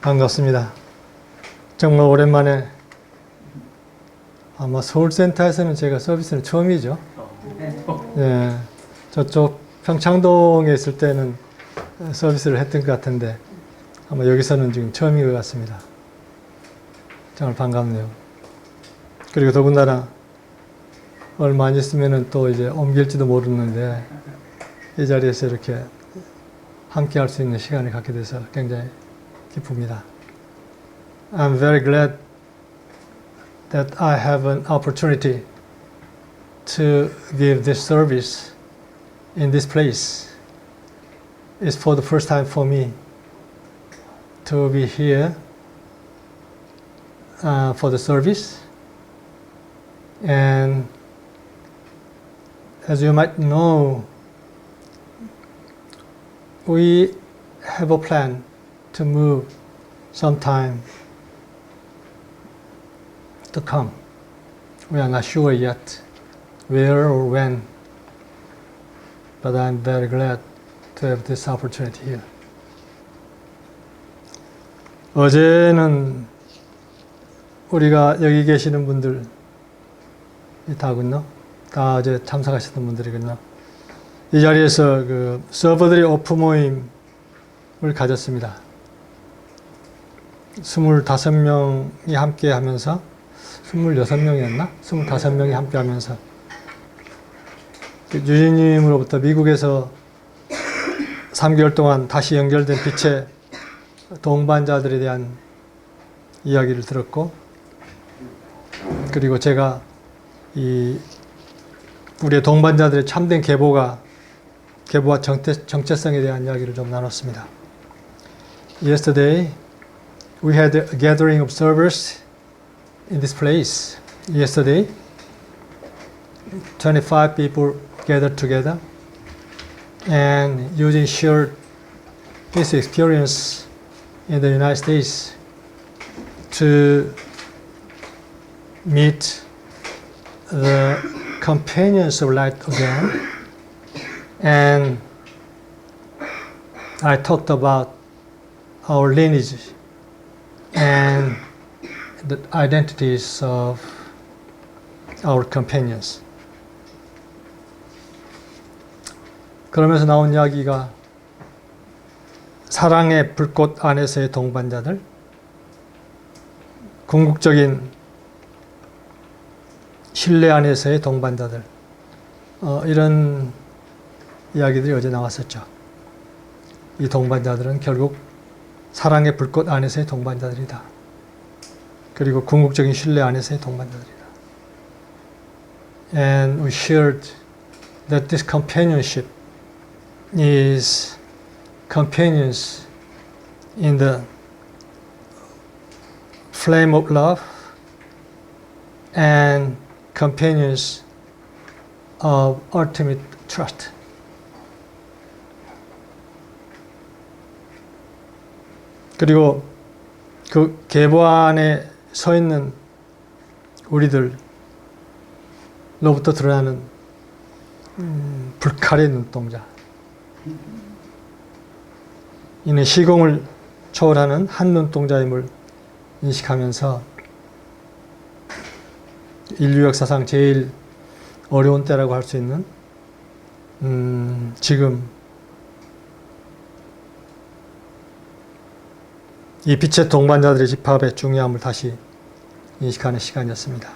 반갑습니다. 정말 오랜만에 아마 서울센터에서는 제가 서비스는 처음이죠. 예, 저쪽 평창동에 있을 때는 서비스를 했던 것 같은데 아마 여기서는 지금 처음인 것 같습니다. 정말 반갑네요. 그리고 더군다나 얼마 안 있으면은 또 이제 옮길지도 모르는데 이 자리에서 이렇게 함께 할 수 있는 시간을 갖게 돼서 굉장히 기쁩니다. I'm very glad that I have an opportunity to give this service in this place. It's for the first time for me to be here for the service. And as you might know, we have a plan to move sometime to come. We are not sure yet where or when, but I'm very glad to have this opportunity here. 어제는 우리가 여기 계시는 분들 다군요. 다 어제 참석하셨던 분들이군요. 이 자리에서 그 서버들의 오프 모임을 가졌습니다. 25명이 함께 하면서 26명이었나? 25명이 함께 하면서 유진님으로부터 미국에서 3개월 동안 다시 연결된 빛의 동반자들에 대한 이야기를 들었고, 그리고 제가 우리의 동반자들의 참된 계보와 정체성에 대한 이야기를 좀 나눴습니다. Yesterday, we had a gathering of observers in this place. Yesterday, 25 people gathered together, and Eugene shared his experience in the United States to meet the companions of light again. And I talked about our lineage and the identities of our companions. 그러면서 나온 이야기가 사랑의 불꽃 안에서의 동반자들, 궁극적인 신뢰 안에서의 동반자들, 이런 이야기들이 어제 나왔었죠. 이 동반자들은 결국 사랑의 불꽃 안에서의 동반자들이다. 그리고 궁극적인 신뢰 안에서의 동반자들이다. And we shared that this companionship is companions in the flame of love and companions of ultimate trust. 그리고 그 계보 안에 서 있는 우리들로부터 드러나는 불칼의 눈동자, 이는 시공을 초월하는 한 눈동자임을 인식하면서 인류 역사상 제일 어려운 때라고 할 수 있는 지금 이 빛의 동반자들의 집합의 중요함을 다시 인식하는 시간이었습니다.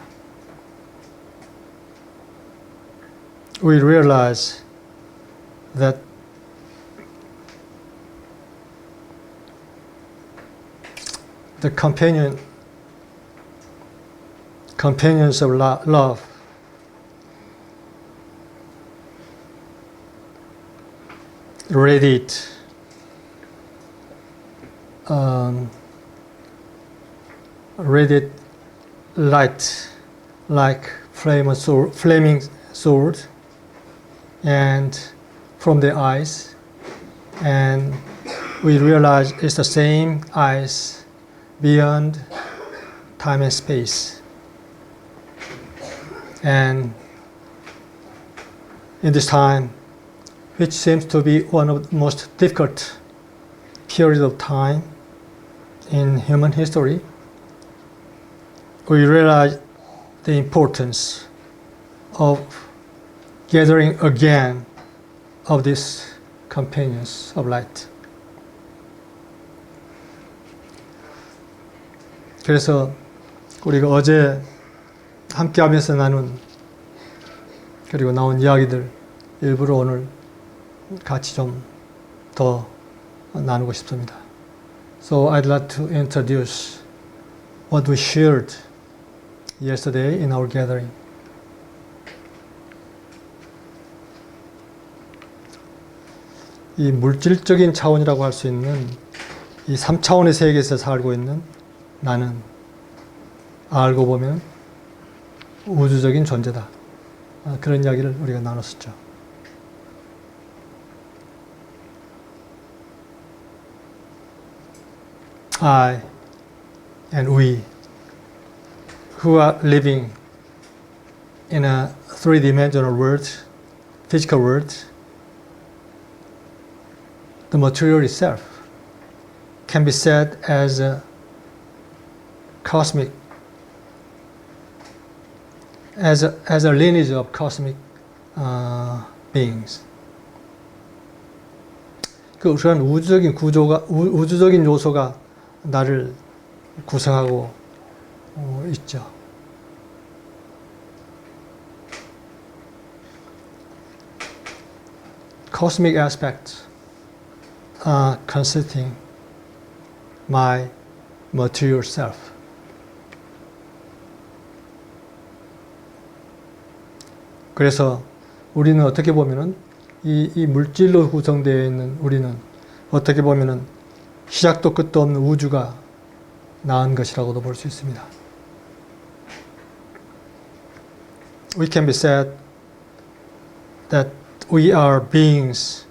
We realize that the companions of love radiate radiate light like flaming sword and from their eyes, and we realize it's the same eyes beyond time and space. And in this time, which seems to be one of the most difficult period of time in human history, we realize the importance of gathering again of these companions of light. 그래서 우리가 어제 함께 하면서 그리고 나온 이야기들 일부러 오늘 같이 좀 더 나누고 싶습니다. So I'd like to introduce what we shared yesterday in our gathering. 이 물질적인 차원이라고 할 수 있는 이 3차원의 세계에서 살고 있는 나는 알고 보면 우주적인 존재다. 그런 이야기를 우리가 나눴었죠. I and we who are living in a three-dimensional world, physical world, the material itself can be said as a cosmic, as a lineage of cosmic beings. 그런 우주적인 구조가, 우주적인 요소가 나를 구성하고 있죠. Cosmic aspects are constituting my material self. 그래서 우리는 어떻게 보면은 이 물질로 구성되어 있는 우리는 어떻게 보면은 시작도 끝도 없는 우주가 낳은 것이라고도 볼 수 있습니다. We can be said that we are beings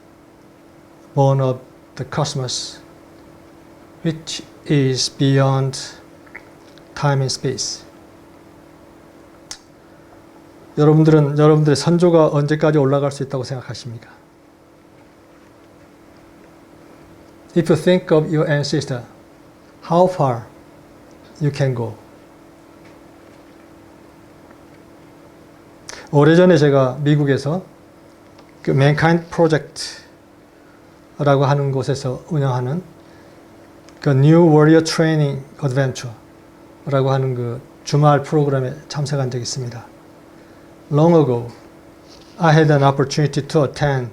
born of the cosmos, which is beyond time and space. 여러분들의 선조가 언제까지 올라갈 수 있다고 생각하십니까? If you think of your ancestor, how far you can go? 오래전에 제가 미국에서 그 Mankind Project라고 하는 곳에서 운영하는 그 New Warrior Training Adventure라고 하는 그 주말 프로그램에 참석한 적이 있습니다. Long ago, I had an opportunity to attend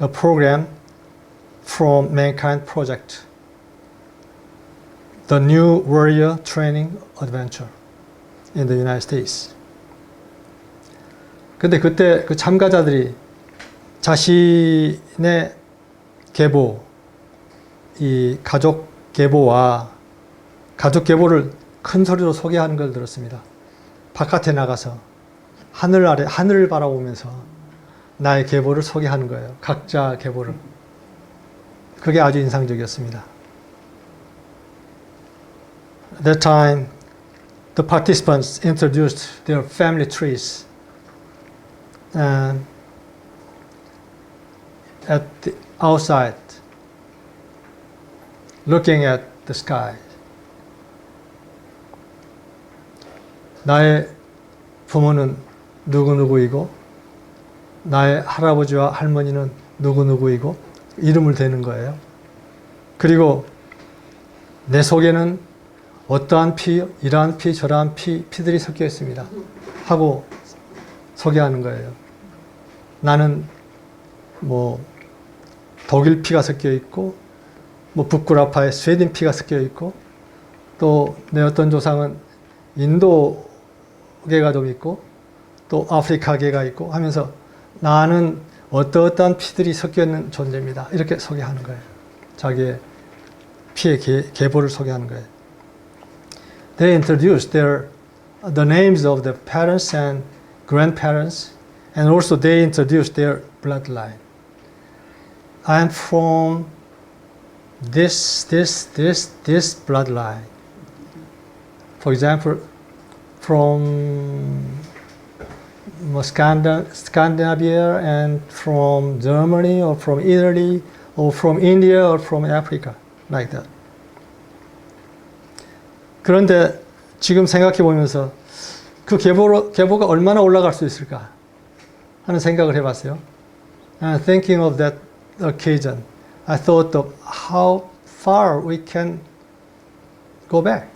a program from Mankind Project, the New Warrior Training Adventure in the United States. 근데 그때 그 참가자들이 자신의 계보, 이 가족 계보와 가족 계보를 큰 소리로 소개하는 걸 들었습니다. 바깥에 나가서 하늘을 바라보면서 나의 계보를 소개하는 거예요. 각자 계보를. 그게 아주 인상적이었습니다. At that time, the participants introduced their family trees, and at the outside, looking at the sky. 나의 부모는 누구누구이고 나의 할아버지와 할머니는 누구누구이고 이름을 대는 거예요. 그리고 내 속에는 어떠한 피, 이러한 피, 저러한 피들이 섞여 있습니다. 하고 소개하는 거예요. 나는 뭐 독일 피가 섞여 있고 뭐 북구라파에 스웨덴 피가 섞여 있고 또 내 어떤 조상은 인도계가 좀 있고 또 아프리카계가 있고 하면서 나는 어떠한 피들이 섞여 있는 존재입니다. 이렇게 소개하는 거예요. 자기의 피의 계보를 소개하는 거예요. They introduced the names of the parents and grandparents, and also they introduced their bloodline. I am from this bloodline. For example, from Scandinavia and from Germany or from Italy or from India or from Africa, like that. 그런데 지금 생각해 보면서 그 계보가 얼마나 올라갈 수 있을까 하는 생각을 해봤어요. And thinking of that occasion, I thought of how far we can go back.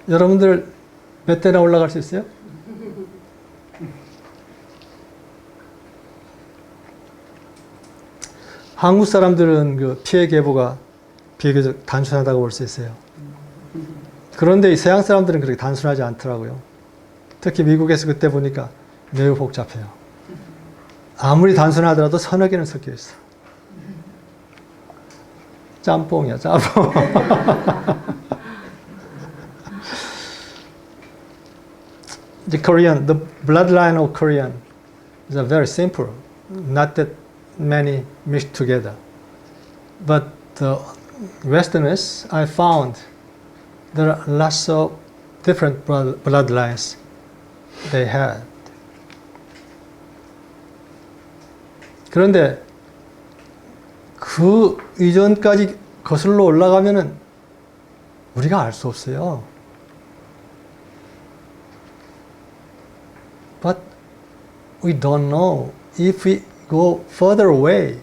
여러분들 몇 대나 올라갈 수 있어요? 한국 사람들은 그 피해 계보가 비교적 단순하다고 볼 수 있어요. 그런데 이 서양 사람들은 그렇게 단순하지 않더라고요. 특히 미국에서 그때 보니까 매우 복잡해요. 아무리 단순하더라도 서너 개는 섞여 있어. 짬뽕이야, 짬뽕. The Korean, the bloodline of Korean is a very simple, not that many mixed together. But the Westerners, I found there are lots of different bloodlines they had. 그런데 그 이전까지 거슬러 올라가면은 우리가 알 수 없어요. But we don't know if we go further away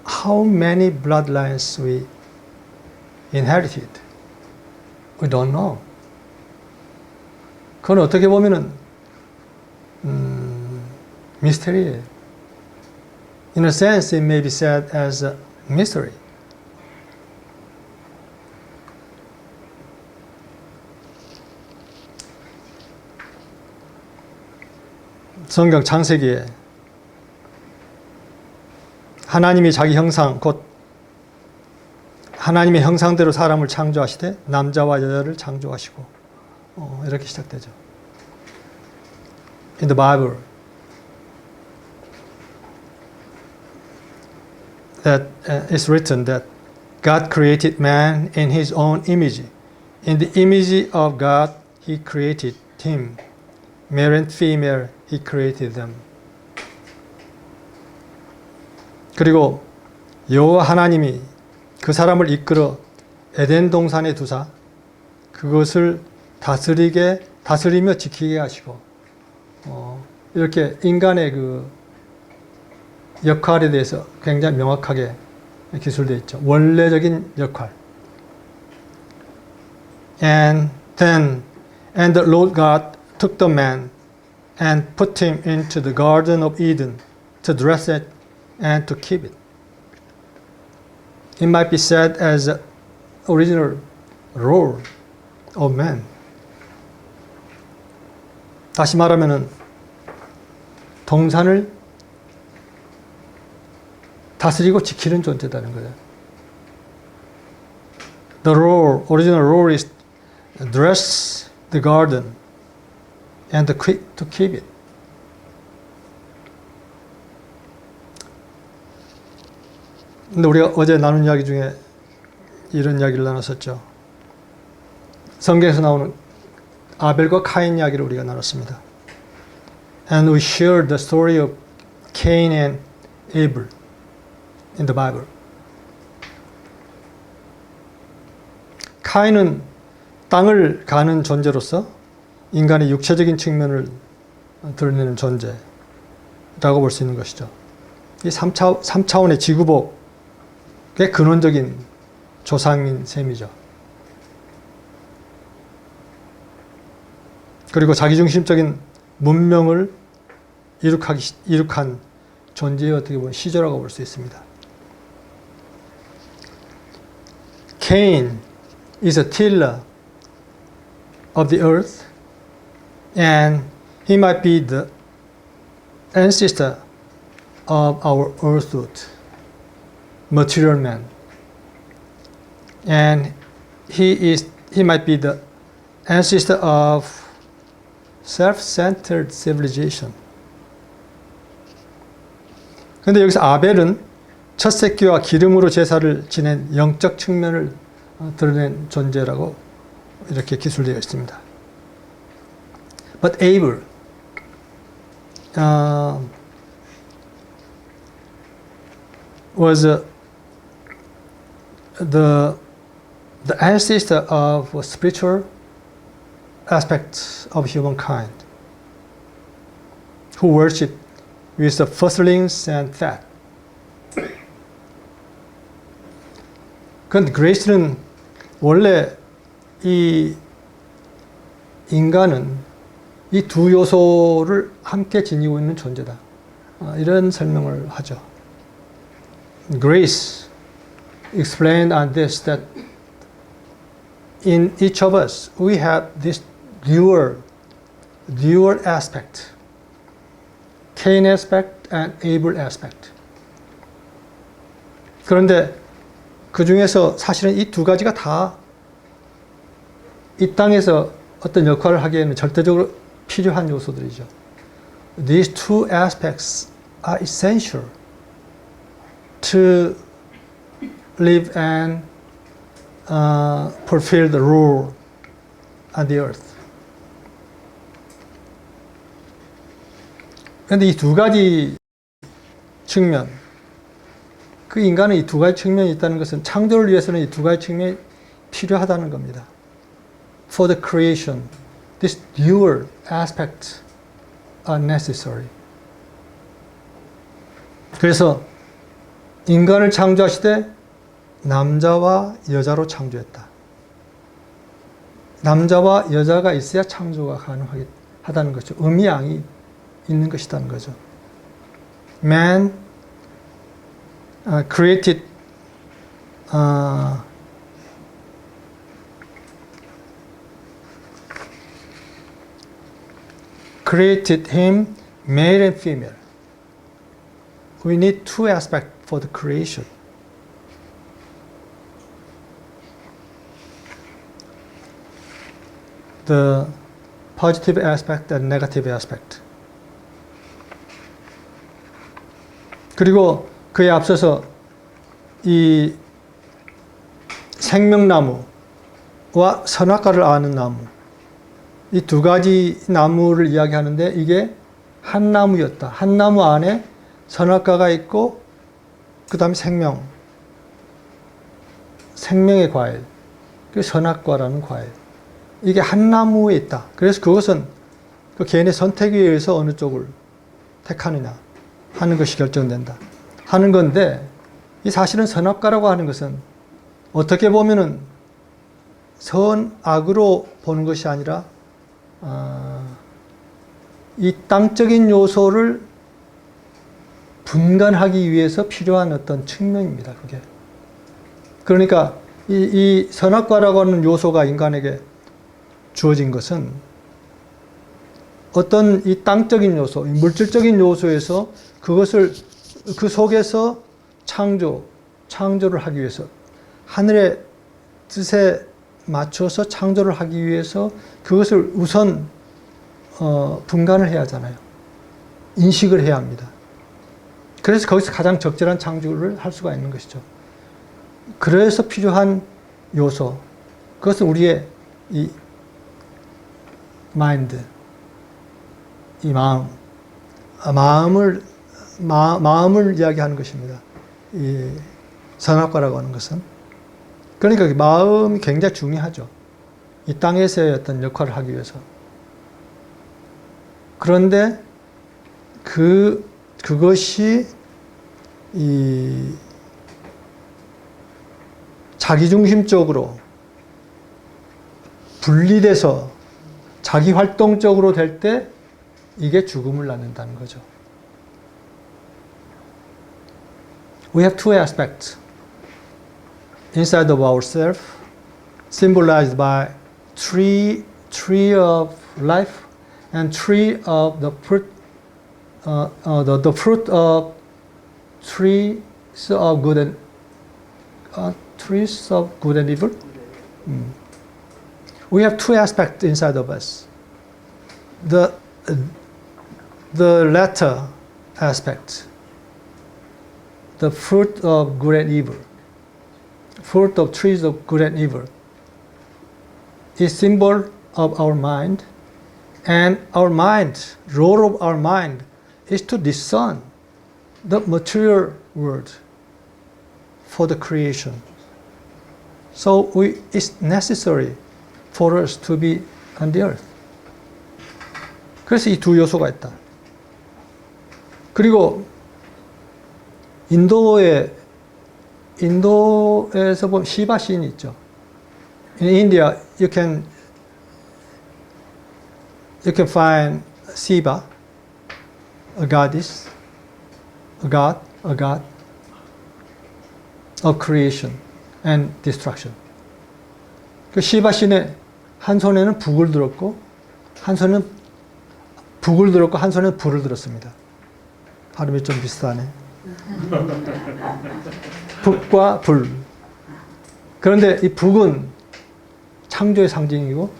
how many bloodlines we inherited. We don't know. 그건 어떻게 보면은 미스터리예요. In a sense, it may be said as a mystery. 성경 창세기에 하나님이 자기 형상, 곧 하나님의 형상대로 사람을 창조하시되 남자와 여자를 창조하시고 이렇게 시작되죠. In the Bible, that it's written that God created man in His own image. In the image of God, He created him. Male and female, He created them. 그리고 여호와 하나님이 그 사람을 이끌어 에덴 동산에 두사 그것을 다스리며 지키게 하시고 이렇게 인간의 그 역할에 대해서 굉장히 명확하게 기술되어 있죠. 원래적인 역할. And the Lord God took the man and put him into the Garden of Eden to dress it and to keep it. It might be said as the original role of man. 다시 말하면은 동산을 다스리고 지키는 존재다는 거예요. The role, original role is dress the garden and to keep it. 근데 우리가 어제 나눈 이야기 중에 이런 이야기를 나눴었죠. 성경에서 나오는 아벨과 카인 이야기를 우리가 나눴습니다. And we shared the story of Cain and Abel in the Bible. 카인은 땅을 가는 존재로서 인간의 육체적인 측면을 드러내는 존재라고 볼 수 있는 것이죠. 이 3차원의 지구복의 근원적인 조상인 셈이죠. 그리고 자기중심적인 문명을 이룩한 존재의 어떻게 보면 시조라고 볼 수 있습니다. Cain is a tiller of the earth, and he might be the ancestor of our earthhood, material man. And he might be the ancestor of self-centered civilization. 근데 여기서 아벨은 첫 새끼와 기름으로 제사를 지낸 영적 측면을 드러낸 존재라고 이렇게 기술되어 있습니다. But Abel was the the ancestor of spiritual aspects of humankind, who worship with the firstlings and fat. 그런데 그레이스는 원래 이 인간은 이 두 요소를 함께 지니고 있는 존재다. 이런 설명을 하죠. Grace explained on this that in each of us we have this dual aspect, Cain aspect and Abel aspect. 그런데 그 중에서 사실은 이 두 가지가 다 이 땅에서 어떤 역할을 하기에는 절대적으로 필요한 요소들이죠. These two aspects are essential to live and fulfill the role on the earth. 그런데 이 두 가지 측면, 그 인간은 이 두 가지 측면이 있다는 것은 창조를 위해서는 이 두 가지 측면이 필요하다는 겁니다. For the creation, this dual aspects are necessary. 그래서 인간을 창조하시되 남자와 여자로 창조했다. 남자와 여자가 있어야 창조가 가능하다는 거죠. 음양이 있는 것이라는 거죠. Man created him male and female. We need two aspects for the creation. The positive aspect and negative aspect. 그리고 그에 앞서서 이 생명나무와 선악과를 아는 나무, 이 두 가지 나무를 이야기하는데 이게 한 나무였다. 한 나무 안에 선악과가 있고 그 다음에 생명의 과일, 그 선악과라는 과일. 이게 한 나무에 있다. 그래서 그것은 그 개인의 선택에 의해서 어느 쪽을 택하느냐 하는 것이 결정된다 하는 건데, 이 사실은 선악과라고 하는 것은 어떻게 보면은 선악으로 보는 것이 아니라 이 땅적인 요소를 분간하기 위해서 필요한 어떤 측면입니다. 그게. 그러니까 이 선악과라고 하는 요소가 인간에게 주어진 것은 어떤 이 땅적인 요소, 물질적인 요소에서 그것을 그 속에서 창조를 하기 위해서, 하늘의 뜻에 맞춰서 창조를 하기 위해서 그것을 우선 분간을 해야 하잖아요. 인식을 해야 합니다. 그래서 거기서 가장 적절한 창조를 할 수가 있는 것이죠. 그래서 필요한 요소, 그것은 우리의 이 마인드, 이 마음을 이야기하는 것입니다. 이 선악과라고 하는 것은. 그러니까 마음이 굉장히 중요하죠. 이 땅에서의 어떤 역할을 하기 위해서. 그런데 그것이 이 자기중심적으로 분리돼서 자기 활동적으로 될 때 이게 죽음을 낳는다는 거죠. We have two aspects inside of ourselves, symbolized by tree of life and tree of the fruit, the fruit of trees of good and trees of good and evil. We have two aspects inside of us. The latter aspect, the fruit of good and evil, fruit of trees of good and evil, is symbol of our mind, and our mind, role of our mind, is to discern the material world for the creation. So it's necessary for us to be on the earth. 그래서 이 두 요소가 있다. 그리고 인도에서 보면 시바 신이 있죠. In India, you can find Shiva, a goddess, a god of creation and destruction. 그 시바 신의 한 손에는 북을 들었고, 한 손에는 북을 들었고, 한 손에는 불을 들었습니다. 발음이 좀 비슷하네. 북과 불. 그런데 이 북은 창조의 상징이고,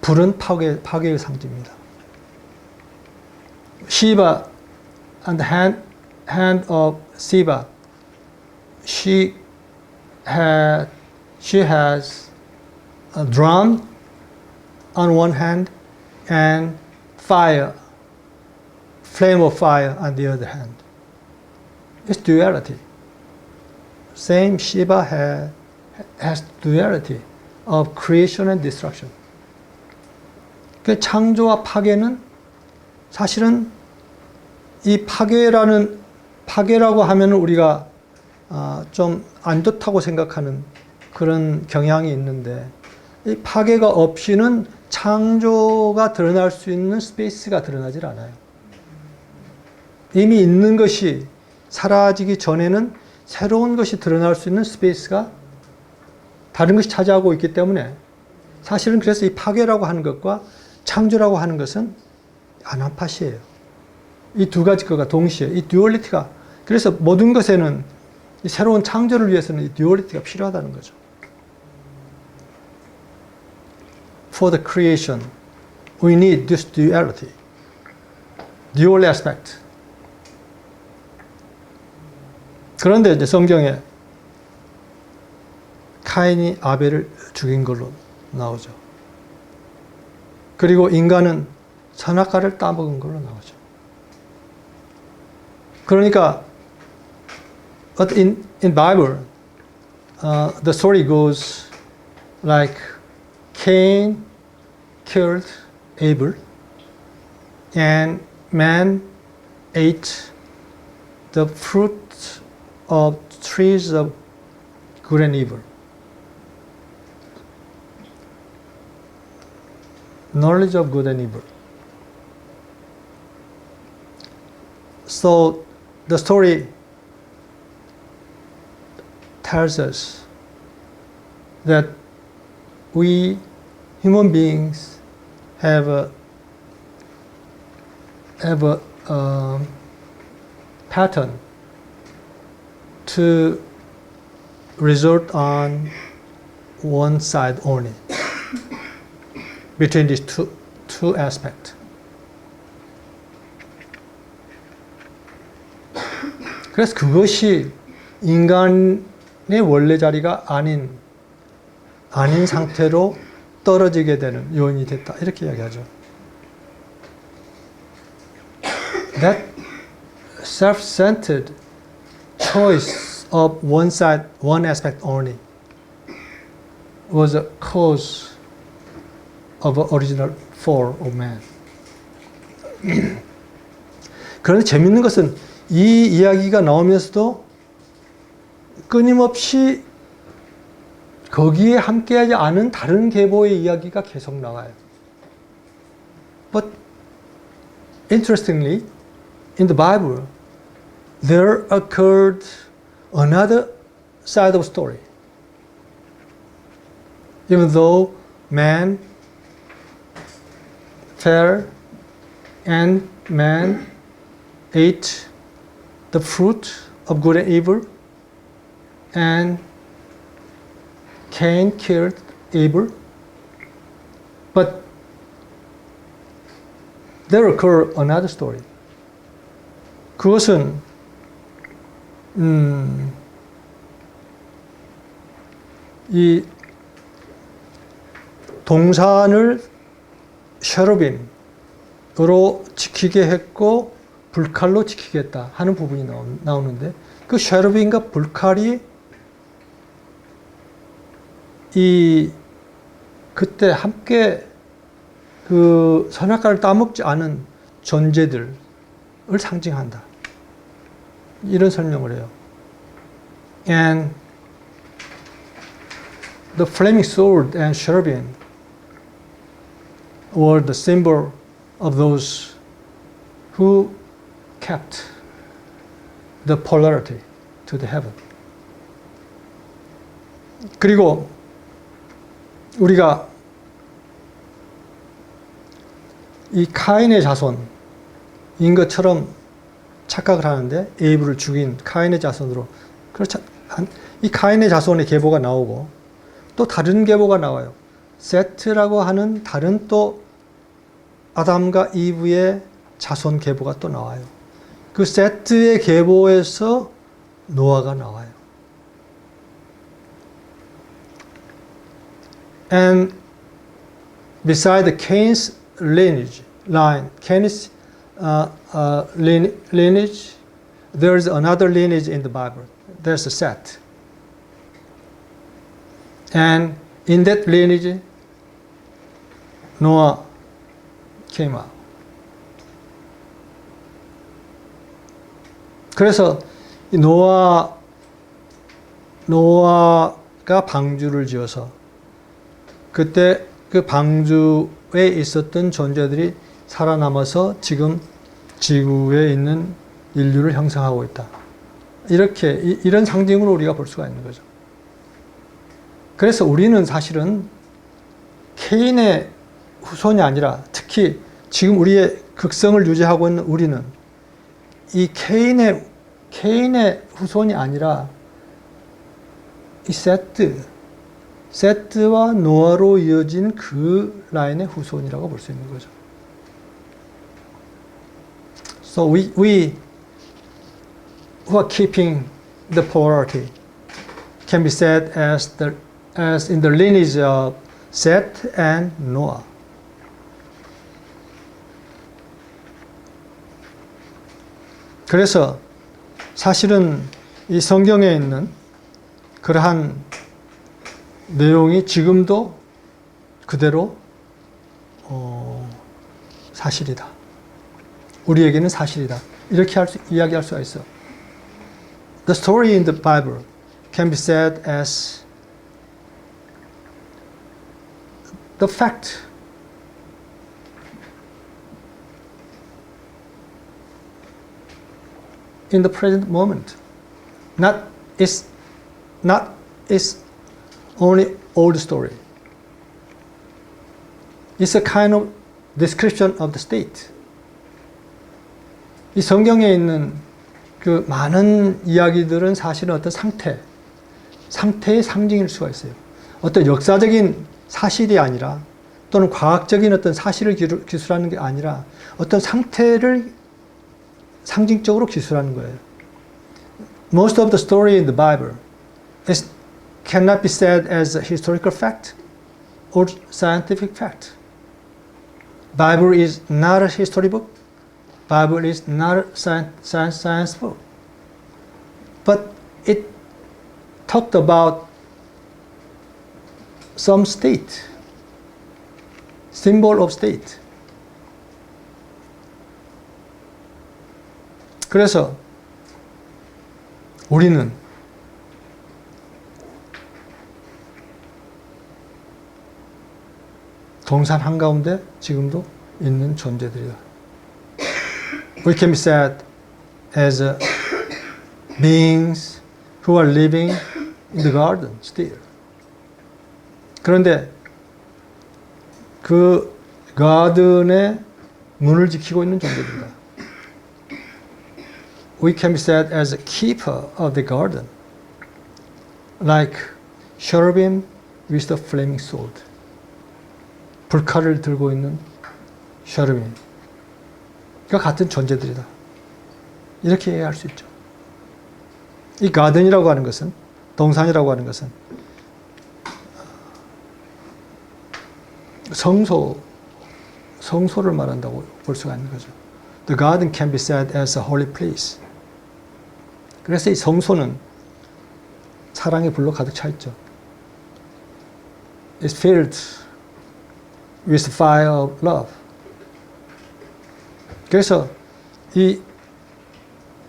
불은 파괴의 상징입니다. Shiva and the hand of Shiva, she has a drum on one hand and flame of fire on the other hand. It's duality. Same Shiva has duality of creation and destruction. 그 창조와 파괴는 사실은 이 파괴라고 하면 우리가 좀 안 좋다고 생각하는 그런 경향이 있는데, 이 파괴가 없이는 창조가 드러날 수 있는 스페이스가 드러나질 않아요. 이미 있는 것이 사라지기 전에는 새로운 것이 드러날 수 있는 스페이스가 다른 것이 차지하고 있기 때문에, 사실은 그래서 이 파괴라고 하는 것과 창조라고 하는 것은 안한팟이에요. 이 두 가지 거가 동시에, 이 듀얼리티가, 그래서 모든 것에는 이 새로운 창조를 위해서는 이 듀얼리티가 필요하다는 거죠. For the creation, we need this duality, dual aspect. 그런데 이제 성경에 카인이 아벨을 죽인 걸로 나오죠. 그리고 인간은 선악과를 따먹은 걸로 나오죠. 그러니까 in Bible, the story goes like Cain killed Abel, and man ate the fruit of trees of good and evil. Knowledge of good and evil. So the story tells us that we human beings have a pattern to resort on one side only between these two aspects. 그래서 그것이 인간의 원래 자리가 아닌 상태로 떨어지게 되는 요인이 됐다, 이렇게 이야기하죠. That self-centered choice of one side, one aspect only was a cause of the original fall of man. 그런데 재밌는 것은 이 이야기가 나오면서도 끊임없이 거기에 함께하지 않은 다른 계보의 이야기가 계속 나와요. But interestingly, in the Bible, there occurred another side of story. Even though man fell and man ate the fruit of good and evil, and Cain killed Abel, but there occurred another story. 그것은 이 동산을 쉐루빔으로 지키게 했고 불칼로 지키겠다 하는 부분이 나오는데, 그 쉐루빔과 불칼이 그때 함께 그 선악과를 따먹지 않은 존재들을 상징한다. 이런 설명을 해요. And the flaming sword and cherubim were the symbol of those who kept the polarity to the heaven. 그리고 우리가 이 카인의 자손인 것처럼 착각을 하는데 에이브를 죽인 카인의 자손으로 그렇지 이 카인의 자손의 계보가 나오고 또 다른 계보가 나와요. 세트라고 하는 다른 또 아담과 이브의 자손 계보가 또 나와요. 그 세트의 계보에서 노아가 나와요. And beside Cain's lineage, lineage, there is another lineage in the Bible. There's a Seth. And in that lineage, Noah came out. 그래서 노아가 방주를 지어서 그때 그 방주에 있었던 존재들이 살아남아서 지금 지구에 있는 인류를 형성하고 있다. 이런 상징으로 우리가 볼 수가 있는 거죠. 그래서 우리는 사실은 케인의 후손이 아니라 특히 지금 우리의 극성을 유지하고 있는 우리는 이 케인의 후손이 아니라 이 세트와 노아로 이어진 그 라인의 후손이라고 볼 수 있는 거죠. So we who are keeping the polarity can be said as in the lineage of Seth and Noah. 그래서 사실은 이 성경에 있는 그러한 내용이 지금도 그대로 사실이다. 우리에게는 사실이다. 이렇게 이야기할 수가 있어. The story in the Bible can be said as the fact. In the present moment. It's only old story. It's a kind of description of the state. 이 성경에 있는 그 많은 이야기들은 사실은 어떤 상태의 상징일 수가 있어요. 어떤 역사적인 사실이 아니라 또는 과학적인 어떤 사실을 기술하는 게 아니라 어떤 상태를 상징적으로 기술하는 거예요. Most of the story in the Bible cannot be said as a historical fact or scientific fact. Bible is not a history book. Bible is not a science book. But it talked about some state, symbol of state. 그래서 우리는 동산 한가운데 지금도 있는 존재들이다. We can be said as beings who are living in the garden still. 그런데 그 가든의 문을 지키고 있는 존재들이다. We can be said as a keeper of the garden, like cherubim with the flaming sword. 불칼을 들고 있는 cherubim과 같은 존재들이다. 이렇게 이해할 수 있죠. 이 가든이라고 하는 것은, 동산이라고 하는 것은 성소를 말한다고 볼 수가 있는 거죠. The garden can be said as a holy place. 그래서 이 성소는 사랑의 불로 가득 차 있죠. is filled with the fire of love. 그래서 이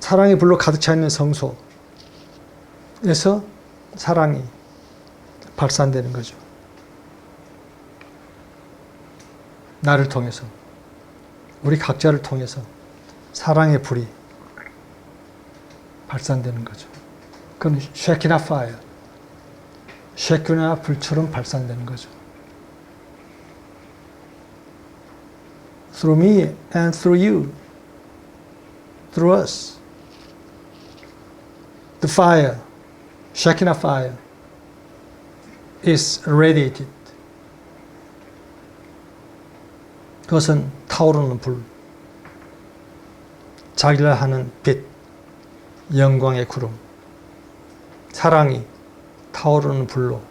사랑의 불로 가득 차 있는 성소에서 사랑이 발산되는 거죠. 나를 통해서, 우리 각자를 통해서 사랑의 불이 발산되는 거죠. 그건 쉐키나 파이어, 쉐키나 불처럼 발산되는 거죠. Through me and through you, through us, the fire, Shekinah fire, is radiated. 그것은 타오르는 불, 자기라하는 빛, 영광의 구름, 사랑이 타오르는 불로,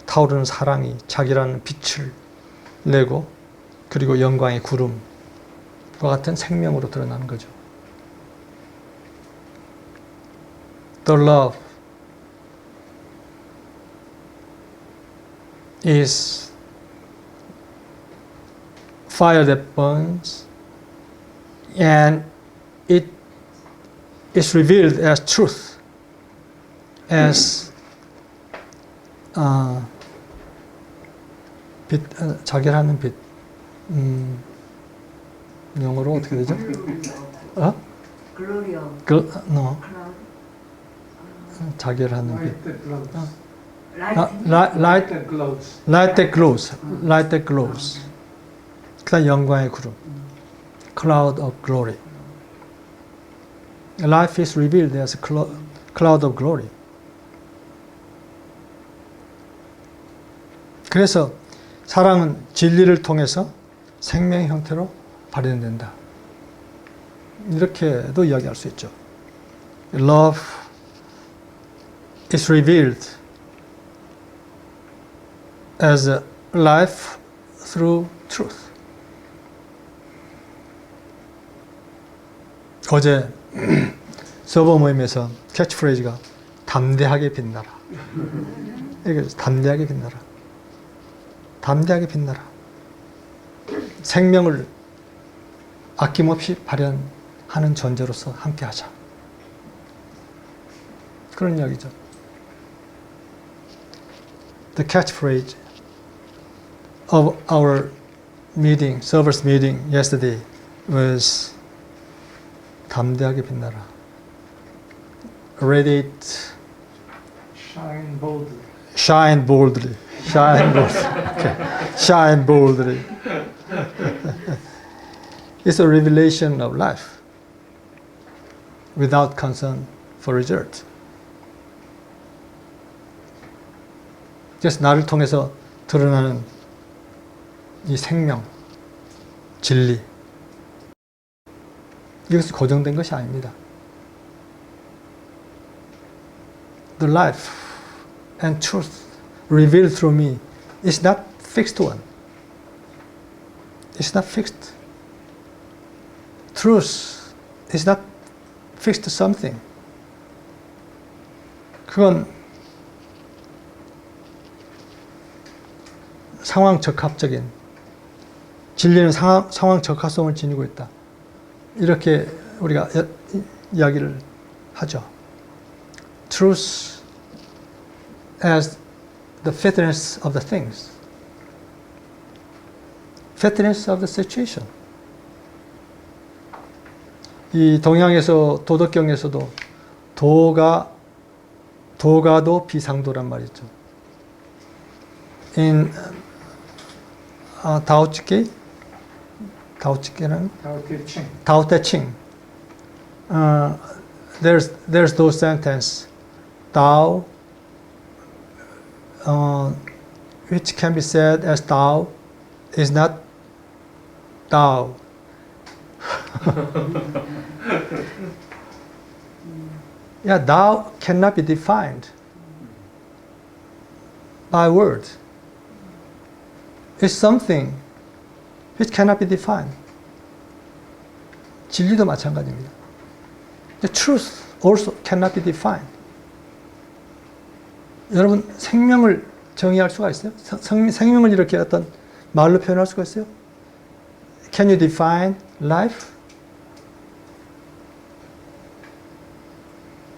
타오르는 사랑이 자기라는 빛을 내고, 그리고 영광의 구름과 같은 생명으로 드러나는 거죠. The love is fire that burns, and it is revealed as truth, as 빛, 자결하는 빛. 영어로 어떻게 되죠? 글로리엄. no. 자결하는 빛. 라이트. Light that glows. Light that glows. 그다음 영광의 구름. Cloud of glory. Life is revealed as a cloud of glory. 그래서 사랑은 진리를 통해서 생명의 형태로 발현된다. 이렇게도 이야기할 수 있죠. Love is revealed as a life through truth. 어제 서버 모임에서 캐치프레이즈가 담대하게 빛나라. 이게 담대하게 빛나라. 담대하게 빛나라. 생명을 아낌없이 발현하는 존재로서 함께하자. 그런 이야기죠. The catchphrase of our meeting, service meeting yesterday was 담대하게 빛나라. Radiate, shine boldly. shine boldly. Shine boldly. Okay. Shine boldly. It's a revelation of life without concern for result. 그래서 나를 통해서 드러나는 이 생명, 진리, 이것은 고정된 것이 아닙니다. The life and truth revealed through me is not fixed one. It's not fixed. Truth is not fixed something. 그건 상황 적합적인, 진리는 상황 적합성을 지니고 있다. 이렇게 우리가 이야기를 하죠. Truth as the fitness of the things. Fitness of the situation. 이 동양에서 도덕경에서도 도가도 비상도란 말이죠. In 다오츠케는 Tao Te Ching. There's those sentence. Tao, which can be said as Tao, is not Tao. Yeah, Tao cannot be defined by words. It's something which cannot be defined. 진리도 마찬가지입니다. The truth also cannot be defined. 여러분, 생명을 정의할 수가 있어요? 생명을 이렇게 어떤 말로 표현할 수가 있어요? Can you define life?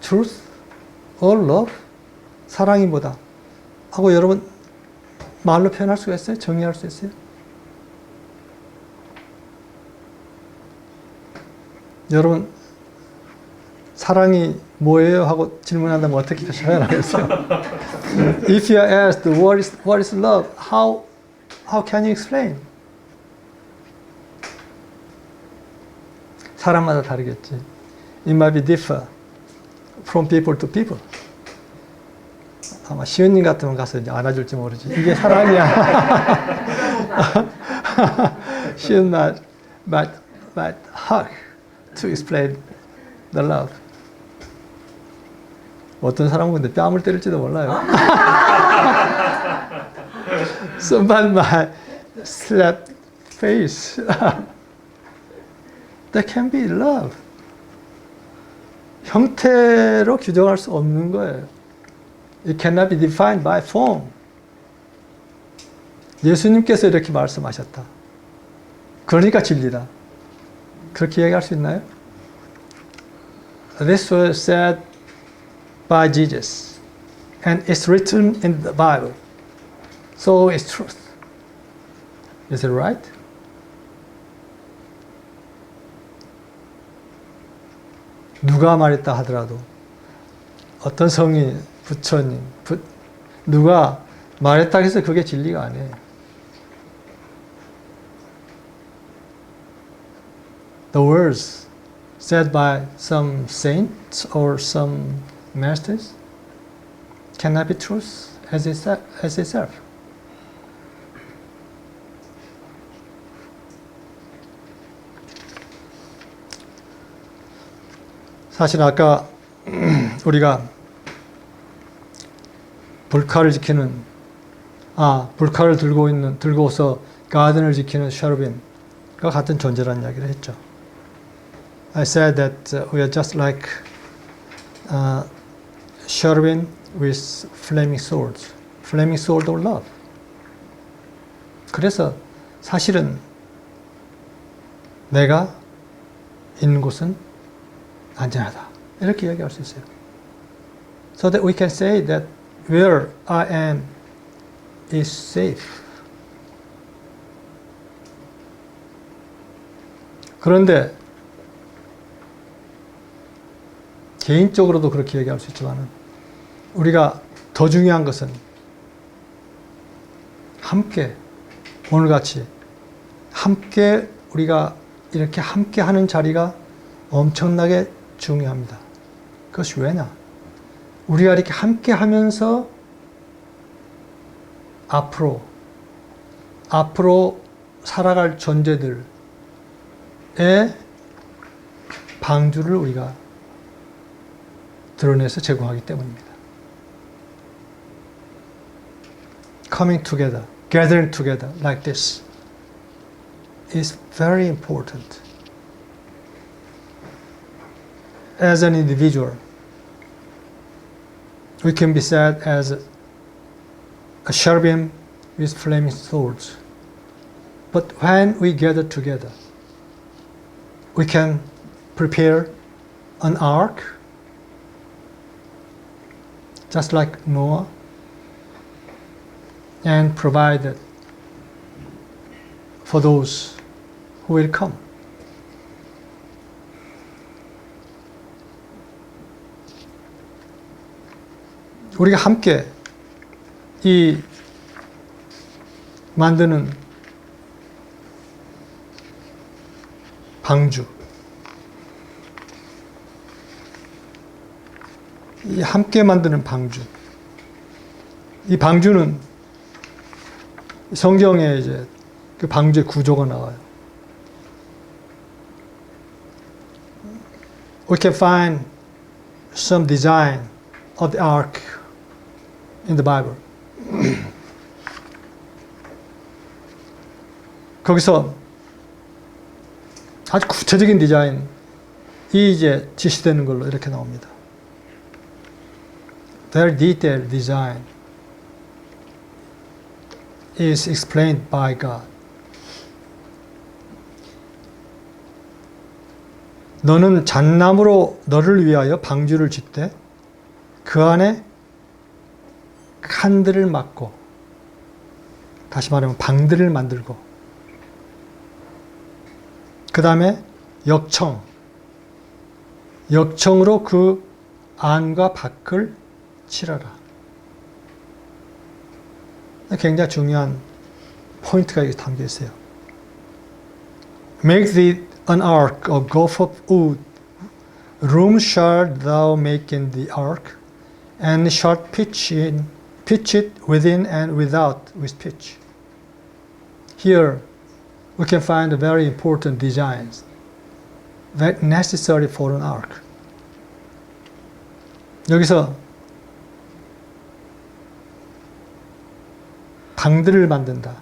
Truth? Or love? 사랑이 뭐다? 하고 여러분 말로 표현할 수가 있어요? 정의할 수 있어요? 여러분 사랑이 뭐예요? 하고 질문한다면 어떻게 표현하겠어요? If you are asked what is love, how can you explain? 사람마다 다르겠지. It might be differ from people to people. 아마 시은님 같으면 가서 이제 안아줄지 모르지. 이게 사랑이야. 시은 might hug to explain the love. 어떤 사람은 근데 뺨을 때릴지도 몰라요. Somebody might slap face. That can be love. 형태로 규정할 수 없는 거예요. It cannot be defined by form. 예수님께서 이렇게 말씀하셨다. 그러니까 진리다. 그렇게 얘기할 수 있나요? This was said by Jesus, and it's written in the Bible, so it's truth. Is it right? 누가 말했다 하더라도 어떤 성인, 부처님, 누가 말했다 해서 그게 진리가 아니에요. The words said by some saints or some masters cannot be truth as itself. 사실 아까 우리가 불칼을 지키는 불칼을 들고서 가든을 지키는 셔르빈과 같은 존재라는 이야기를 했죠. I said that we are just like cherubim with flaming swords. Flaming sword of love. 그래서 사실은 내가 있는 곳은 안전하다. 이렇게 이야기할 수 있어요. So that we can say that where I am is safe. 그런데 개인적으로도 그렇게 얘기할 수 있지만 우리가 더 중요한 것은 함께 오늘같이 함께 우리가 이렇게 함께 하는 자리가 엄청나게 중요합니다. 그것이 왜냐? 우리가 이렇게 함께 하면서 앞으로 살아갈 존재들의 방주를 우리가 드러내서 제공하기 때문입니다. Coming together, gathering together like this is very important. As an individual, we can be said as a cherubim with flaming swords. But when we gather together, we can prepare an ark, just like Noah, and provide it for those who will come. 우리가 함께 이 만드는 방주, 이 함께 만드는 방주, 이 방주는 성경에 이제 그 방주의 구조가 나와요. We can find some design of the ark in the Bible. 거기서 아주 구체적인 디자인이 이제 지시되는 걸로 이렇게 나옵니다. Very detailed design is explained by God. 너는 잣나무로 너를 위하여 방주를 짓되 그 안에 칸들을 막고, 다시 말하면 방들을 만들고, 그 다음에 역청으로 그 안과 밖을 칠하라. 굉장히 중요한 포인트가 여기 담겨 있어요. Make thee an ark of gopher of wood. Room shalt thou make in the ark, and shalt pitch it within and without with pitch. Here we can find very important designs that necessary for an ark. 여기서 방들을 만든다.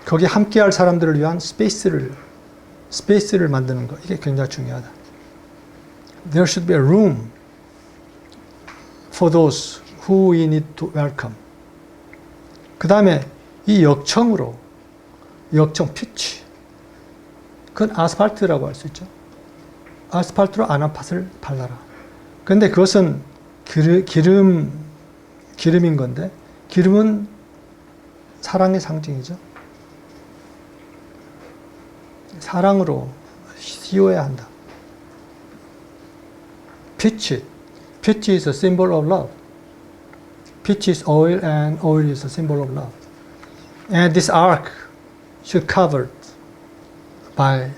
거기 함께할 사람들을 위한 스페이스를 만드는 거, 이게 굉장히 중요하다. There should be a room for those who we need to welcome. 그 다음에 이 역청 피치, 그건 아스팔트라고 할 수 있죠. 아스팔트로 안아팥을 발라라. 그런데 그것은 기름인 건데, 기름은 사랑의 상징이죠. 사랑으로 씌워야 한다. Pitch is a symbol of love. Pitch is oil and oil is a symbol of love. And this ark should be covered by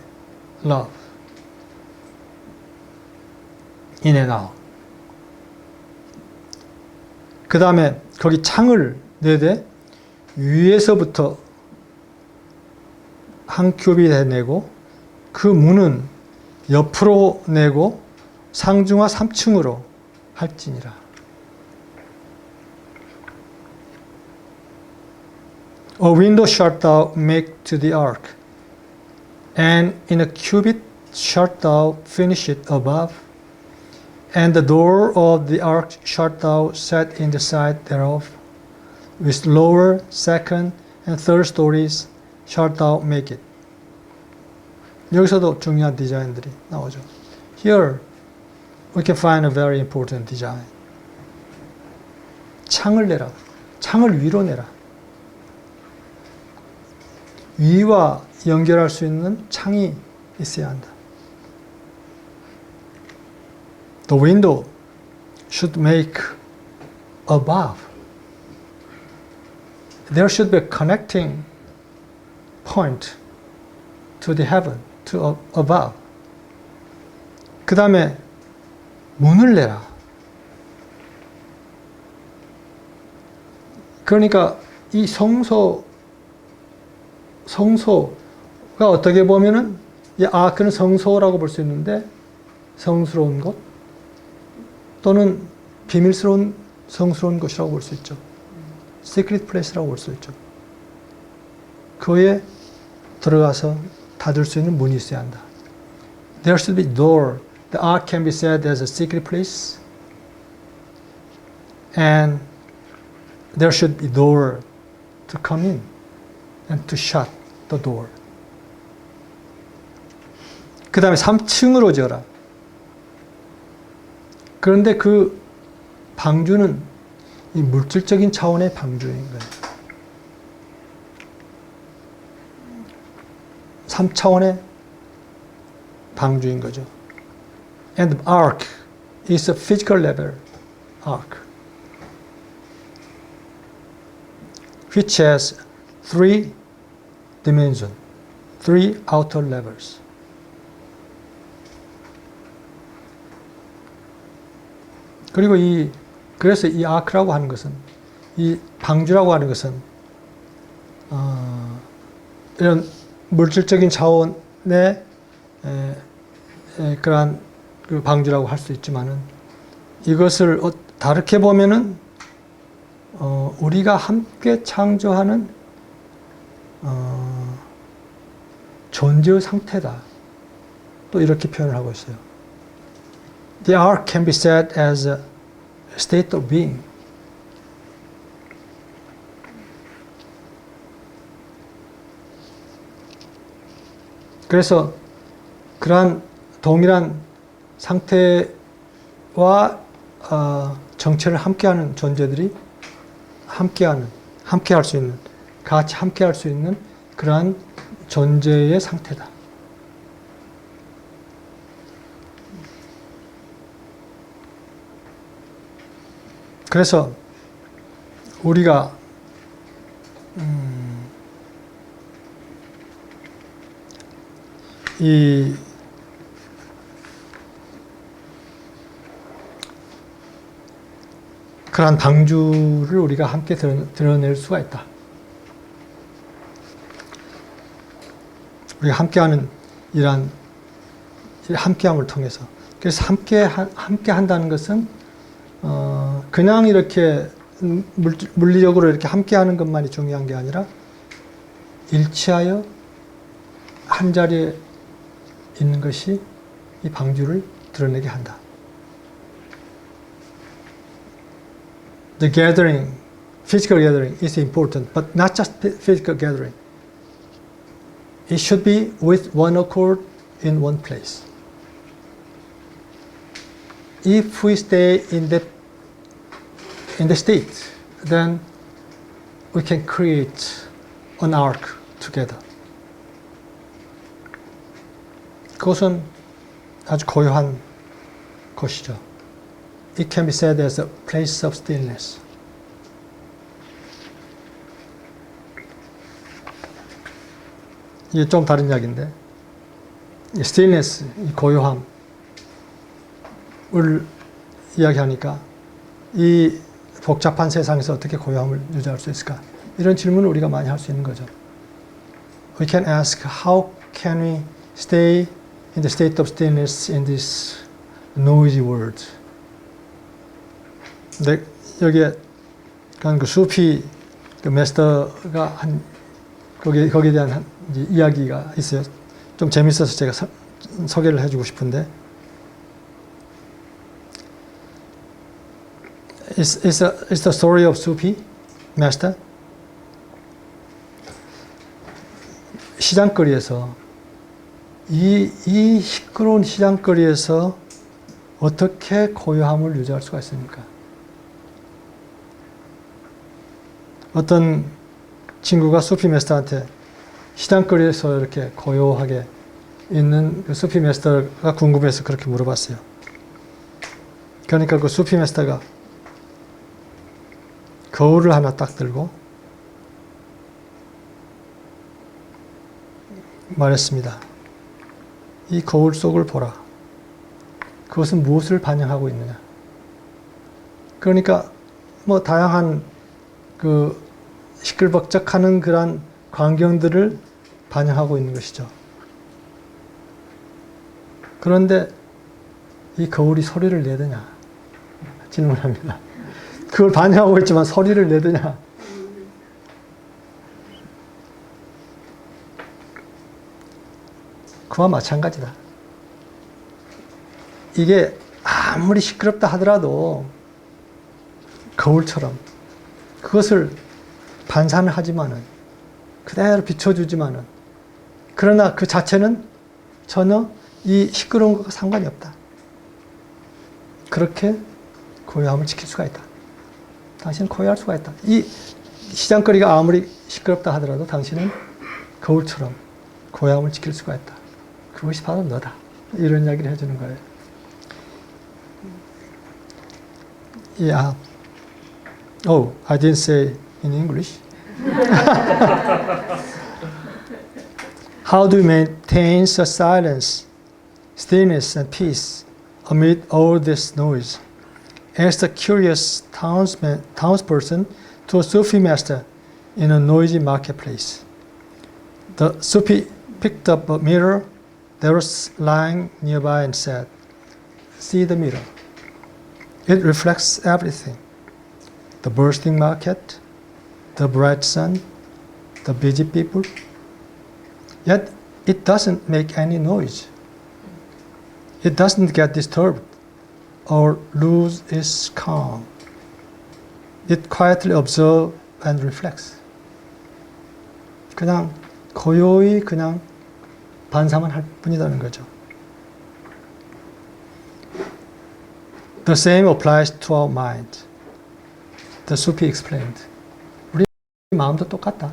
love. In and out. 그 다음에 거기 창을 내되 위에서부터 한 큐빗 내고 그 문은 옆으로 내고 상중하 3층으로 할지니라. A window shalt thou make to the ark, and in a cubit shalt thou finish it above, and the door of the ark shalt thou set in the side thereof, with lower, second, and third stories shalt thou make it. 여기서도 중요한 디자인들이 나오죠. Here we can find a very important design. 창을 내라. 창을 위로 내라. 위와 연결할 수 있는 창이 있어야 한다. The window should make above. There should be a connecting point to the heaven, to above. 그 다음에 문을 내라. 그러니까 이 성소가 어떻게 보면은 이 아크는 성소라고 볼 수 있는데, 성스러운 것 또는 비밀스러운 성스러운 것이라고 볼 수 있죠. Secret place라고 볼 수 있죠. 그에 들어가서 닫을 수 있는 문이 있어야 한다. There should be door. The ark can be said as a secret place, and there should be door to come in and to shut the door. 그 다음에 3층으로 지어라. 그런데 그 방주는 이 물질적인 차원의 방주인 거예요. 3차원의 방주인 거죠. And the ark is a physical level ark, which has 3 dimensions, 3 outer levels. 그리고 그래서 이 아크라고 하는 것은, 이 방주라고 하는 것은 이런 물질적인 차원의 그러한 그 방주라고 할 수 있지만은, 이것을 다르게 보면은 우리가 함께 창조하는 존재의 상태다. 또 이렇게 표현을 하고 있어요. The ark can be said as a state of being. 그래서 그러한 동일한 상태와 정체를 함께하는 존재들이 함께할 수 있는, 같이 함께할 수 있는 그러한 존재의 상태다. 그래서 우리가 이 그러한 방주를 우리가 함께 드러낼 수가 있다. 우리가 함께하는 이러한 함께함을 통해서. 그래서 함께 한다는 것은 그냥 이렇게 물리적으로 이렇게 함께하는 것만이 중요한 게 아니라 일치하여 한 자리에 있는 것이 이 방주를 드러내게 한다. The gathering, physical gathering is important, but not just physical gathering. It should be with one accord in one place. If we stay in the state, then we can create an arc together. 그것은 아주 고요한 것이죠. It can be said as a place of stillness. 이게 좀 다른 이야기인데, 이 stillness, 이 고요함을 이야기하니까 이 복잡한 세상에서 어떻게 고요함을 유지할 수 있을까? 이런 질문을 우리가 많이 할 수 있는 거죠. We can ask, how can we stay in the state of stillness in this noisy world? 근데 여기에 그 수피 그 마스터가 한 거기에 대한 이야기가 있어요. 좀 재밌어서 제가 소개를 해주고 싶은데, It's the story of Sufi master. 시장거리에서 이 시끄러운 시장거리에서 어떻게 고요함을 유지할 수가 있습니까? 어떤 친구가 수피 마스터한테 시장거리에서 이렇게 고요하게 있는 그 수피 마스터가 궁금해서 그렇게 물어봤어요. 그러니까 그 수피 마스터가 거울을 하나 딱 들고 말했습니다. 이 거울 속을 보라. 그것은 무엇을 반영하고 있느냐. 그러니까 뭐 다양한 그 시끌벅적하는 그런 광경들을 반영하고 있는 것이죠. 그런데 이 거울이 소리를 내느냐 질문합니다. 그걸 반영하고 있지만 소리를 내느냐. 그와 마찬가지다. 이게 아무리 시끄럽다 하더라도 거울처럼 그것을 반사를 하지만은 그대로 비춰주지만은 그러나 그 자체는 전혀 이 시끄러운 것과 상관이 없다. 그렇게 고요함을 지킬 수가 있다. 당신은 고요할 수가 있다. 이 시장거리가 아무리 시끄럽다 하더라도 당신은 거울처럼 고요함을 지킬 수가 있다. 그것이 바로 너다. 이런 이야기를 해주는 거예요. Yeah. Oh, I didn't say in English. How do you maintain such silence, stillness, and peace amid all this noise? Asked a curious townsperson to a Sufi master in a noisy marketplace. The Sufi picked up a mirror that was lying nearby and said, "See the mirror. It reflects everything. The bursting market, the bright sun, the busy people. Yet it doesn't make any noise. It doesn't get disturbed or lose its calm. It quietly observes and reflects." 그냥 고요히 그냥 반사만 할 뿐이라는 거죠. The same applies to our mind. The Sufi explained. 우리 마음도 똑같다.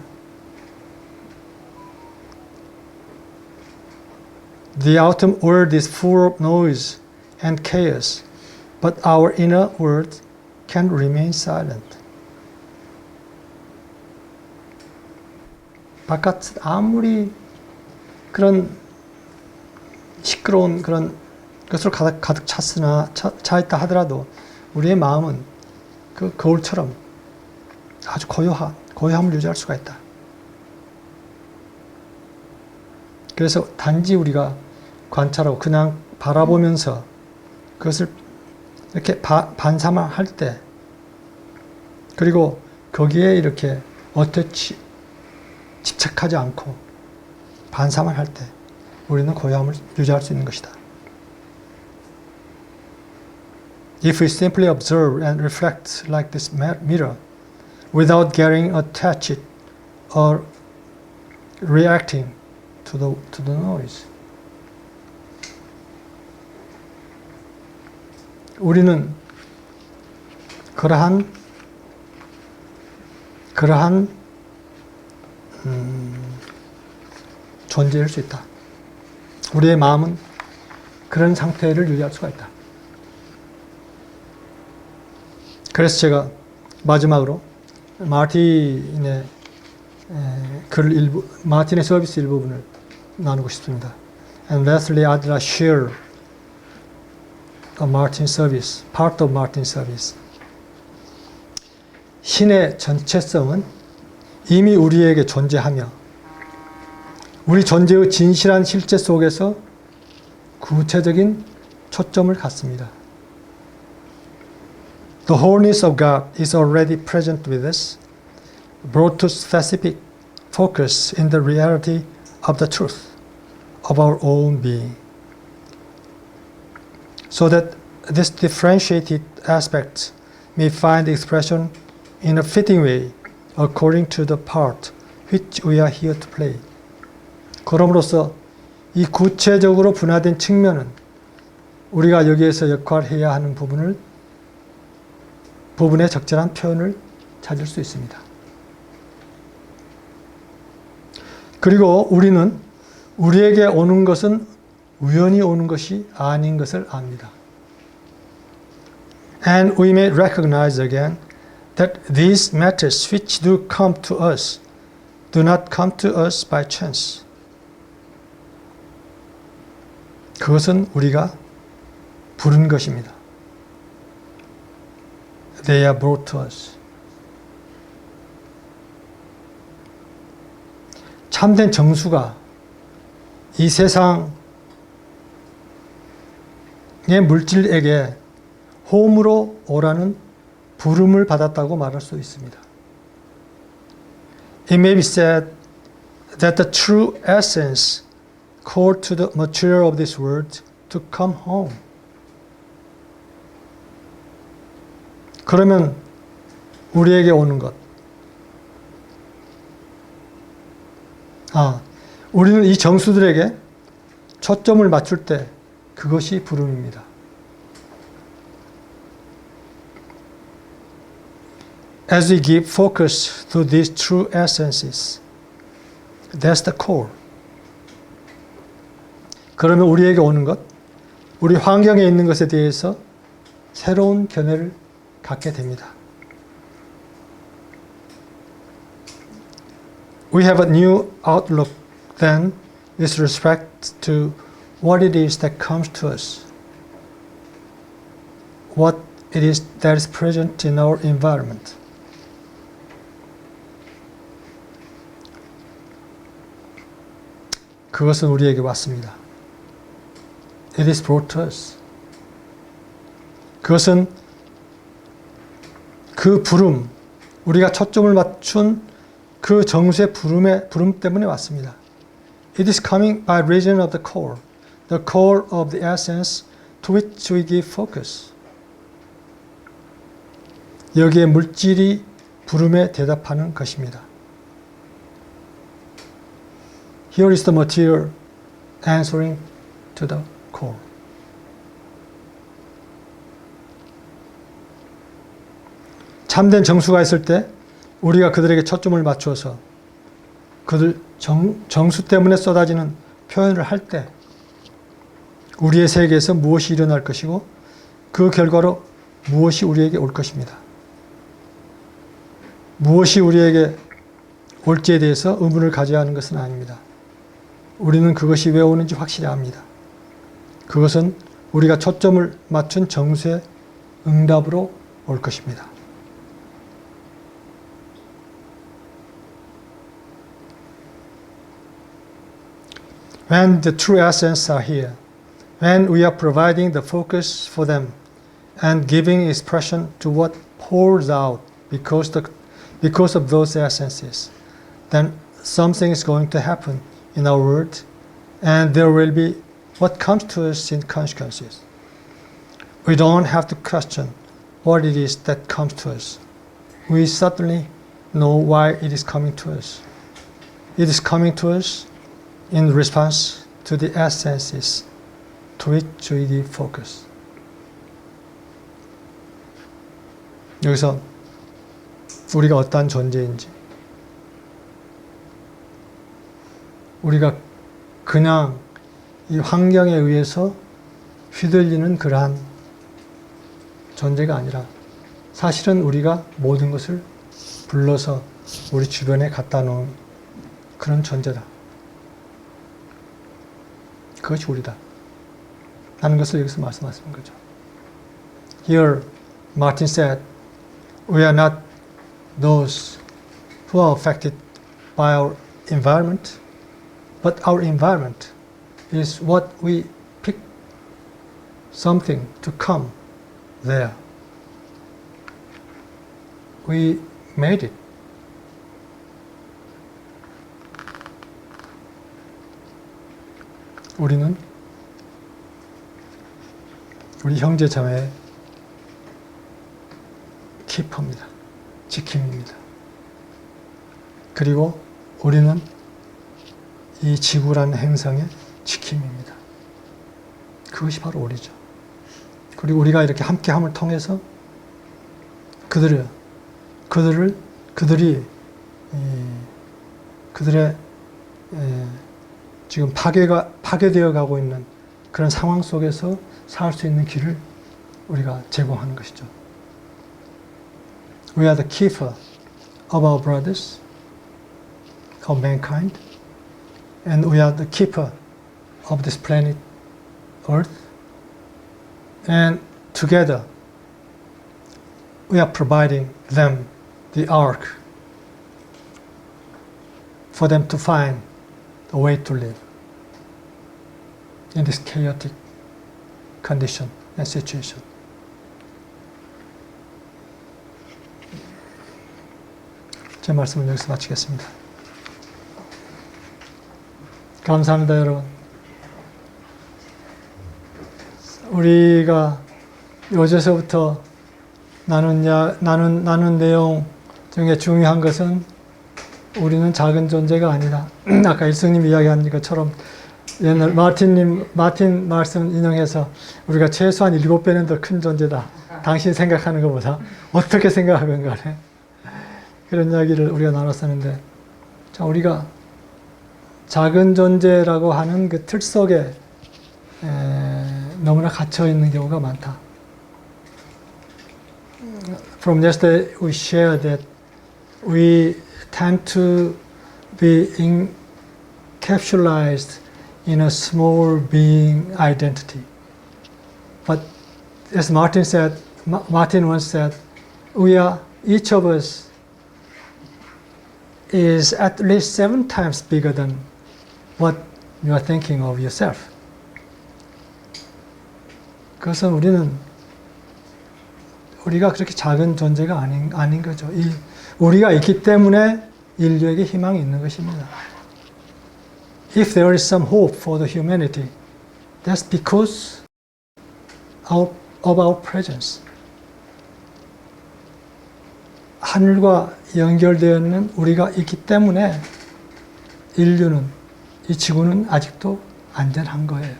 The outer world is full of noise and chaos, but our inner world can remain silent. 바깥 아무리 그런 시끄러운 그런 것으로 가득 차 있다 하더라도 우리의 마음은 그 거울처럼 아주 고요함을 유지할 수가 있다. 그래서 단지 우리가 관찰하고 그냥 바라보면서 그것을 이렇게 반사만 할 때, 그리고 거기에 이렇게 어떻게 집착하지 않고 반사만 할 때 우리는 고요함을 유지할 수 있는 것이다. If we simply observe and reflect like this mirror without getting attached or reacting to the noise, 우리는 그러한 존재일 수 있다. 우리의 마음은 그런 상태를 유지할 수가 있다. 그래서 제가 마지막으로 마틴의 마틴의 서비스 일부분을 나누고 싶습니다. And lastly, I'd like to share a Martin service, part of Martin service. 신의 전체성은 이미 우리에게 존재하며 우리 존재의 진실한 실제 속에서 구체적인 초점을 갖습니다. The wholeness of God is already present with us, brought to specific focus in the reality of the truth of our own being. So that this differentiated aspect may find expression in a fitting way according to the part which we are here to play. 그럼으로써 이 구체적으로 분화된 측면은 우리가 여기에서 역할해야 하는 부분의 적절한 표현을 찾을 수 있습니다. 그리고 우리는 우리에게 오는 것은 우연히 오는 것이 아닌 것을 압니다. And we may recognize again that these matters which do come to us do not come to us by chance. 그것은 우리가 부른 것입니다. They are brought to us. 참된 정수가 이 세상의 물질에게 홈으로 오라는 부름을 받았다고 말할 수 있습니다. It may be said that the true essence called to the material of this world to come home. 그러면 우리에게 오는 것. 우리는 이 정수들에게 초점을 맞출 때 그것이 부름입니다. As we give focus to these true essences, that's the core. 그러면 우리에게 오는 것, 우리 환경에 있는 것에 대해서 새로운 견해를 갖게 됩니다. We have a new outlook then with respect to what it is that comes to us, what it is that is present in our environment. 그것은 우리에게 왔습니다. It is brought to us. 그것은 그 부름, 우리가 초점을 맞춘 그 정수의 부름 때문에 왔습니다. It is coming by reason of the core of the essence to which we give focus. 여기에 물질이 부름에 대답하는 것입니다. Here is the material answering to the call. 참된 정수가 있을 때 우리가 그들에게 초점을 맞추어서 그들 정수 때문에 쏟아지는 표현을 할 때 우리의 세계에서 무엇이 일어날 것이고 그 결과로 무엇이 우리에게 올 것입니다. 무엇이 우리에게 올지에 대해서 의문을 가져야 하는 것은 아닙니다. 우리는 그것이 왜 오는지 확실히 압니다. 그것은 우리가 초점을 맞춘 정수의 응답으로 올 것입니다. When the true essence are here, when we are providing the focus for them and giving expression to what pours out because of those essences, then something is going to happen in our world, and there will be what comes to us in consequences. We don't have to question what it is that comes to us. We certainly know why it is coming to us. It is coming to us in response to the essences to which we give focus. 여기서 우리가 어떠한 존재인지, 우리가 그냥 이 환경에 의해서 휘둘리는 그러한 존재가 아니라 사실은 우리가 모든 것을 불러서 우리 주변에 갖다 놓은 그런 존재다. 그것이 우리다 라는 것을 여기서 말씀하시는 거죠. Here, Martin said, we are not those who are affected by our environment, but our environment is what we pick something to come there. We made it. 우리는 우리 형제 자매의 키퍼입니다. 지킴입니다. 그리고 우리는 이 지구라는 행성의 지킴입니다. 그것이 바로 우리죠. 그리고 우리가 이렇게 함께함을 통해서 그들이 그들의 지금 파괴되어 가고 있는 그런 상황 속에서 살 수 있는 길을 우리가 제공하는 것이죠. We are the keeper of our brothers, of mankind, and we are the keeper of this planet Earth. And together, we are providing them the ark for them to find a way to live in this chaotic condition and situation. 제 말씀을 여기서 마치겠습니다. 감사합니다, 여러분. 우리가 어제서부터 나눈 내용 중에 중요한 것은 우리는 작은 존재가 아니다. 아까 일성님 이야기한 것처럼 옛날 마틴 말씀 인용해서 우리가 최소한 7배는 더 큰 존재다. 당신 생각하는 것보다 어떻게 생각하건 간에 그런 이야기를 우리가 나눴었는데, 자, 우리가 작은 존재라고 하는 그 틀 속에 너무나 갇혀 있는 경우가 많다. From yesterday we shared that we tend to be encapsulated in a small being identity. But as Martin once said, each of us is at least 7 times bigger than what you are thinking of yourself. 그것은 우리가 그렇게 작은 존재가 아닌 거죠. 우리가 있기 때문에 인류에게 희망이 있는 것입니다. If there is some hope for the humanity, that's because of our presence. 하늘과 연결되어 있는 우리가 있기 때문에 인류는, 이 지구는 아직도 안전한 거예요.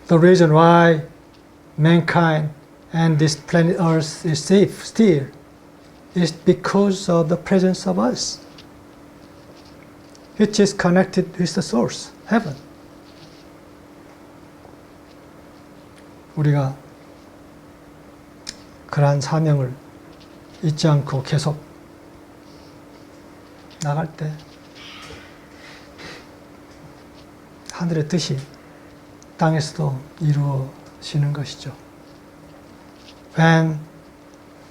The reason why mankind and this planet Earth is safe still is because of the presence of us, which is connected with the source, heaven. 우리가 그러한 사명을 잊지 않고 계속 나갈 때 하늘의 뜻이 땅에서도 이루어지는 것이죠. When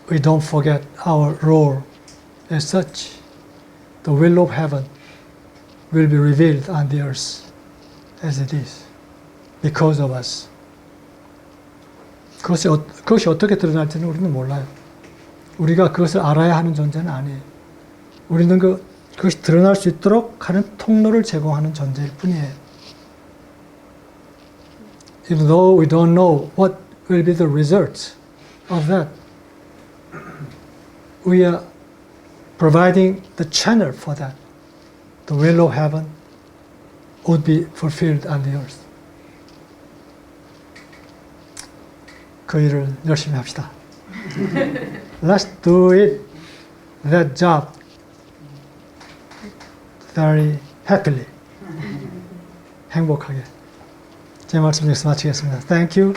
we don't forget our role as such, the will of heaven will be revealed on the earth as it is because of us. 그것이 어떻게 드러날지는 우리는 몰라요. 우리가 그것을 알아야 하는 존재는 아니에요. 우리는 그것이 드러날 수 있도록 하는 통로를 제공하는 존재일 뿐이에요. Even though we don't know what will be the result of that, we are providing the channel for that. The will of heaven would be fulfilled on the earth. 그 일을 열심히 합시다. Let's do it, that job, very happily. 행복하게. 제 말씀 여기서 마치겠습니다. Thank you.